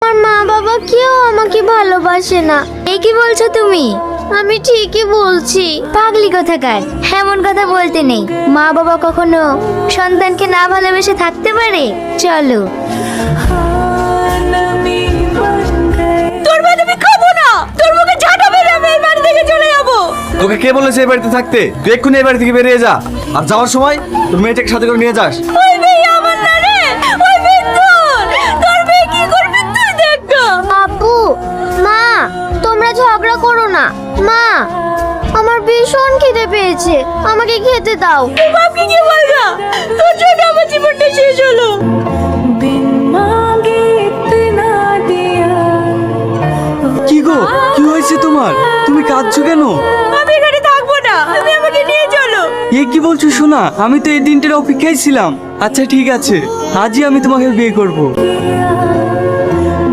আমার মা বাবা কেউ আমাকে ভালোবাসে না। এই কি বলছো তুমি? আমি ঠিকই বলছি। পাগলি কোথাকার, এমন কথা বলতে নেই। মা বাবা কখনো সন্তানকে না ভালোবেসে থাকতে পারে? চলো। তোর ভাত আমি খাবো না, তোর মুখে ঝাঁটা মেরে আমি এই বাড়ি থেকে চলে যাবো। তোকে কে বলেছে এই বাড়িতে থাকতে? তুই এক্ষুনি এই বাড়ি থেকে বেরিয়ে যা, আর যাওয়ার সময় তোর মেয়েটাকে সাথে করে নিয়ে যাস। ওই মেয়ে আমার না রে, ওই মেয়ে তোর মেয়ে কি করবে তুই দেখ না। আপু, মা তোমরা ঝগড়া করো না। মা আমার ভীষণ খিদে পেয়েছে, আমাকে খেতে দাও। বাপকে কি বলবা? তোর জন্য আমার জীবনটা শেষ হলো। কি গো, কি হয়েছে তোমার? তুমি কাঁদছো কেন? আমি এখানে থাকবো না, তুমি আমাকে নিয়ে চলো। এ কি বলছো সোনা? আমি তো এই দিনটার অপেক্ষায় ছিলাম। আচ্ছা ঠিক আছে, আজই আমি তোমাকে বিয়ে করব।